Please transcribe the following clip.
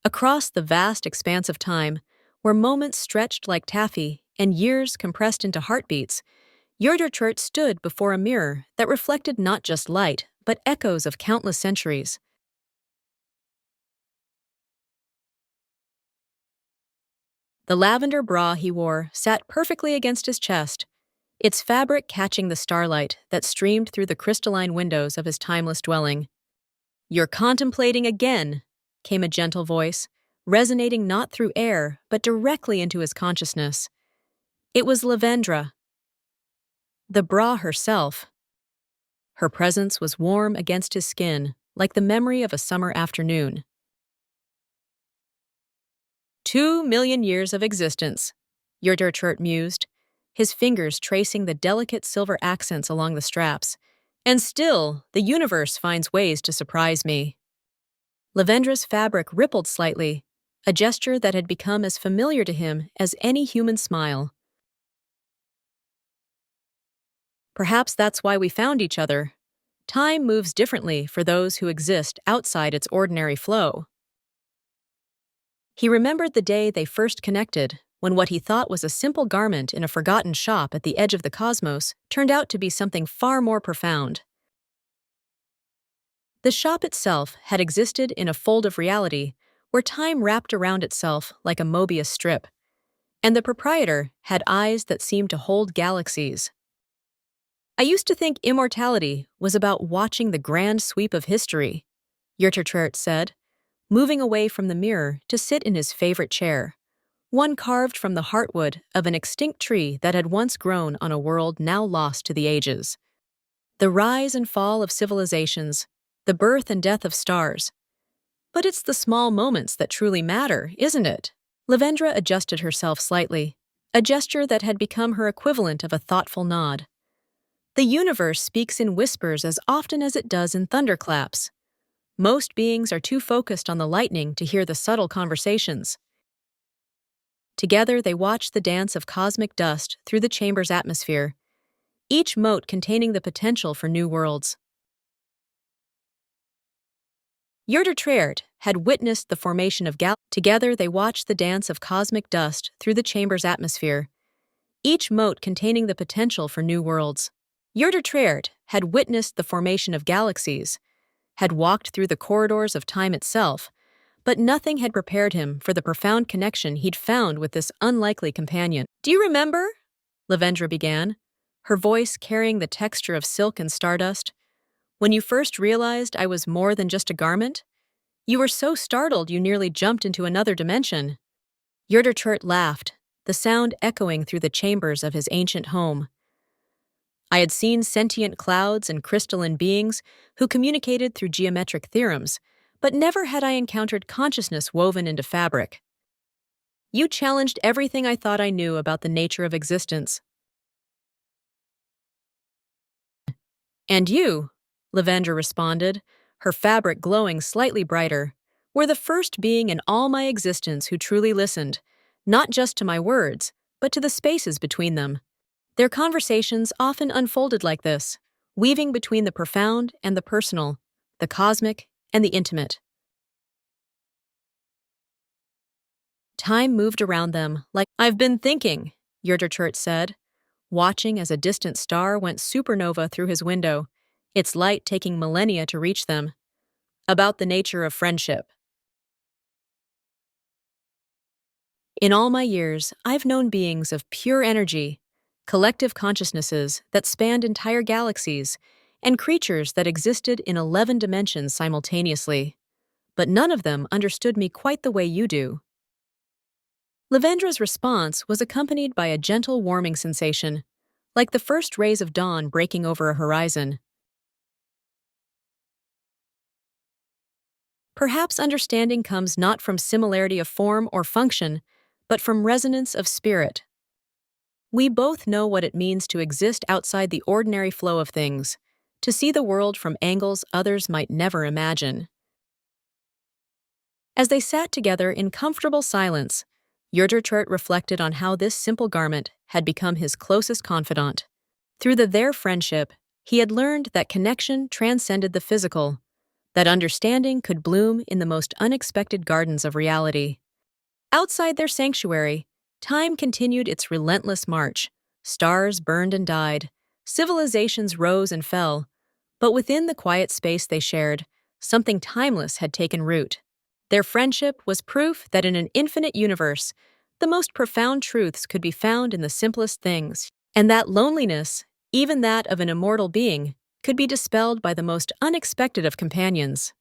Across the vast expanse of time, where moments stretched like taffy and years compressed into heartbeats, Yurderchurt stood before a mirror that reflected not just light, but echoes of countless centuries. The lavender bra he wore sat perfectly against his chest, its fabric catching the starlight that streamed through the crystalline windows of his timeless dwelling. "You're contemplating again," came a gentle voice, resonating not through air, but directly into his consciousness. It was Lavendra, the bra herself. Her presence was warm against his skin, like the memory of a summer afternoon. 2 million years of existence, Yurderchurt mused, his fingers tracing the delicate silver accents along the straps. And still, the universe finds ways to surprise me. Lavendra's fabric rippled slightly, a gesture that had become as familiar to him as any human smile. Perhaps that's why we found each other. Time moves differently for those who exist outside its ordinary flow. He remembered the day they first connected, when what he thought was a simple garment in a forgotten shop at the edge of the cosmos turned out to be something far more profound. The shop itself had existed in a fold of reality, where time wrapped around itself like a Mobius strip, and the proprietor had eyes that seemed to hold galaxies. "I used to think immortality was about watching the grand sweep of history," Yurderchurt said, moving away from the mirror to sit in his favorite chair, one carved from the heartwood of an extinct tree that had once grown on a world now lost to the ages. The rise and fall of civilizations, the birth and death of stars. But it's the small moments that truly matter, isn't it? Lavendra adjusted herself slightly, a gesture that had become her equivalent of a thoughtful nod. The universe speaks in whispers as often as it does in thunderclaps. Most beings are too focused on the lightning to hear the subtle conversations. Together they watched the dance of cosmic dust through the chamber's atmosphere, each mote containing the potential for new worlds. Yurderchurt had witnessed the formation of galaxies. Together they watched the dance of cosmic dust through the chamber's atmosphere, each mote containing the potential for new worlds. Yurderchurt had witnessed the formation of galaxies, had walked through the corridors of time itself, but nothing had prepared him for the profound connection he'd found with this unlikely companion. "Do you remember?" Lavendra began, her voice carrying the texture of silk and stardust. "When you first realized I was more than just a garment? You were so startled you nearly jumped into another dimension." Yurderchurt laughed, the sound echoing through the chambers of his ancient home. "I had seen sentient clouds and crystalline beings who communicated through geometric theorems, but never had I encountered consciousness woven into fabric. You challenged everything I thought I knew about the nature of existence." "And you," Lavendra responded, her fabric glowing slightly brighter, "were the first being in all my existence who truly listened, not just to my words, but to the spaces between them." Their conversations often unfolded like this, weaving between the profound and the personal, the cosmic and the intimate. Time moved around them like, "I've been thinking," Yurderchurt said, watching as a distant star went supernova through his window, its light taking millennia to reach them, "about the nature of friendship. In all my years, I've known beings of pure energy, collective consciousnesses that spanned entire galaxies, and creatures that existed in 11 dimensions simultaneously. But none of them understood me quite the way you do." Lavendra's response was accompanied by a gentle warming sensation, like the first rays of dawn breaking over a horizon. "Perhaps understanding comes not from similarity of form or function, but from resonance of spirit. We both know what it means to exist outside the ordinary flow of things, to see the world from angles others might never imagine." As they sat together in comfortable silence, Yurderchurt reflected on how this simple garment had become his closest confidant. Through their friendship, he had learned that connection transcended the physical, that understanding could bloom in the most unexpected gardens of reality. Outside their sanctuary, time continued its relentless march. Stars burned and died, civilizations rose and fell, but within the quiet space they shared, something timeless had taken root. Their friendship was proof that in an infinite universe, the most profound truths could be found in the simplest things, and that loneliness, even that of an immortal being, could be dispelled by the most unexpected of companions.